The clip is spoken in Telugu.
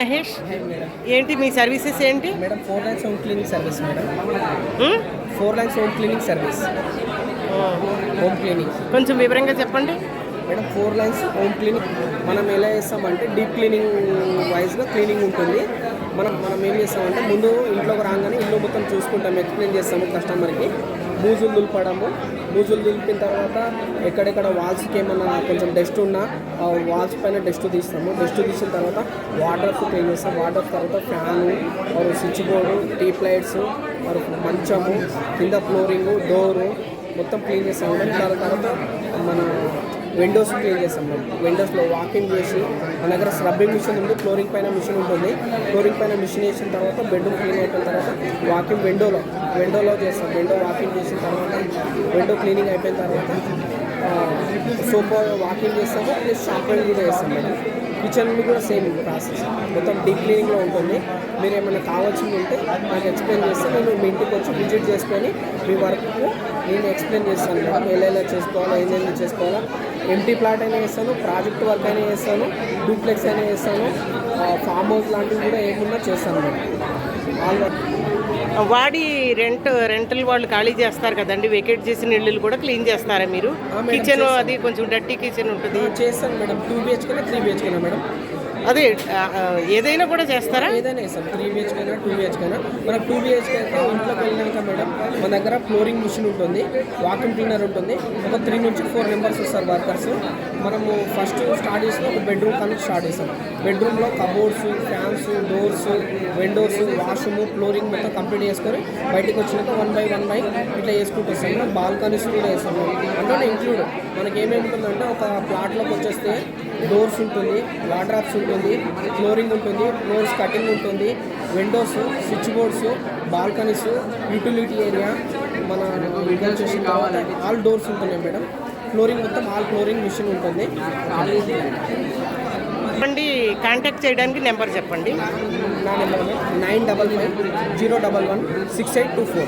మహేష్, ఏంటి మీ సర్వీసెస్ ఏంటి? Madam 4 lines home cleaning service madam. 4 lines home cleaning service. Home cleaning కొంచెం వివరంగా చెప్పండి మేడం. 4 లైన్స్ హోమ్ క్లీనింగ్ మనం ఎలా చేస్తామంటే డీప్ క్లీనింగ్ వైజ్గా క్లీనింగ్ ఉంటుంది. మనం ఏం చేస్తామంటే ముందు ఇంట్లోకి రాగానే ఇల్లు మొత్తం చూసుకుంటాం, ఎక్స్ప్లెయిన్ చేస్తాము కస్టమర్కి. బూజులు దులిపడము, బూజులు దులిపిన తర్వాత ఎక్కడెక్కడ వాల్స్కి ఏమన్నా కొంచెం డస్ట్ ఉన్నా వాల్స్ పైన డస్ట్ తీస్తాము. డస్ట్ తీసిన తర్వాత వాటర్స్ క్లీన్ చేస్తాం. వాటర్ తర్వాత ఫ్యాను మరియు స్విచ్ బోర్డు, టీప్ లైట్స్ మరియు మంచము, కింద ఫ్లోరింగు, డోరు మొత్తం క్లీన్ చేస్తాము. దాని తర్వాత మన విండోస్ క్లీన్ చేస్తాం. మేము విండోస్లో వాకింగ్ చేసి మన దగ్గర స్క్రబ్బింగ్ మిషన్ ఉంది, ఫ్లోరింగ్ పైన మిషన్ ఉంటుంది. ఫ్లోరింగ్ పైన మిషన్ వేసిన తర్వాత బెడ్రూమ్ క్లీన్ అయిపోయిన తర్వాత వాకింగ్ విండోలో చేస్తాం. విండో వాకింగ్ చేసిన తర్వాత విండో క్లీనింగ్ అయిపోయిన తర్వాత సోఫా వాకింగ్ చేస్తాము, ప్లస్ షాంపూయింగ్ కూడా చేస్తాం మేడం. కిచెన్ కూడా సేమ్ ప్రాసెస్, మొత్తం డీప్ క్లీనింగ్లో ఉంటుంది. మీరు ఏమైనా కావాల్సింది ఉంటే నాకు ఎక్స్ప్లెయిన్ చేస్తే నేను మీ ఇంటికి వచ్చి విజిట్ చేసుకొని మీ వర్క్ నేను ఎక్స్ప్లెయిన్ చేస్తాను మేడం. ఎలా చేసుకోవాలో, ఏమేమి చేసుకోవాలో. ఎంటీ ప్లాట్ అయినా చేస్తాను, ప్రాజెక్ట్ వర్క్ అయినా చేస్తాను, డూప్లెక్స్ అయినా చేస్తాను, ఫామ్ హౌస్ లాంటివి కూడా ఏమున్నా చేస్తాను మేడం. All work. వాడి రెంటల్ వాళ్ళు ఖాళీ చేస్తారు కదండి, వెకేట్ చేసిన ఇళ్ళు కూడా క్లీన్ చేస్తారా మీరు? కిచెన్ అది కొంచెం డర్టీ కిచెన్ ఉంటుంది. చేస్తాను మేడం. 2 BHK 3 BHK madam. అదే ఏదైనా కూడా చేస్తారా? ఏదైనా వేస్తాం. 3 BHK 2 BHK. మనకు 2 BHK అయితే ఇంట్లోకి వెళ్ళినాక మేడం మన దగ్గర ఫ్లోరింగ్ మిషన్ ఉంటుంది, వాక్యూమ్ క్లీనర్ ఉంటుంది. ఒక 3 నుంచి 4 మెంబర్స్ వస్తారు వర్కర్స్. మనము ఫస్ట్ స్టార్ట్ చేసిన ఒక బెడ్రూమ్ కానీ స్టార్ట్ చేస్తాం. బెడ్రూమ్లో cupboards, fans, doors, Windows, washroom, flooring మొత్తం కంప్లీట్ చేసుకొని బయటకు వచ్చినాక 1 బై 1 ఇట్లా వేసుకుంటూ వస్తాం. బాల్కనీస్ కూడా వేస్తాం అంటే ఇంక్లూడ్. మనకి ఏమేమి ఉంటుందంటే ఒక ప్లాట్లోకి వచ్చేస్తే డోర్స్ ఉంటుంది, వార్డ్రాప్స్ ఉంటుంది, ఫ్లోరింగ్ ఉంటుంది, ఫ్లోర్స్ కటింగ్ ఉంటుంది, Windows, switch boards, balconies, utility area, మన విండోస్ చేసిన తర్వాత ఆల్ డోర్స్ ఉంటున్నాయి మేడం. ఫ్లోరింగ్ మొత్తం ఆల్ ఫ్లోరింగ్ మిషన్ ఉంటుంది. చెప్పండి, కాంటాక్ట్ చేయడానికి నెంబర్ చెప్పండి. నా నెంబర్ 955 011 6824.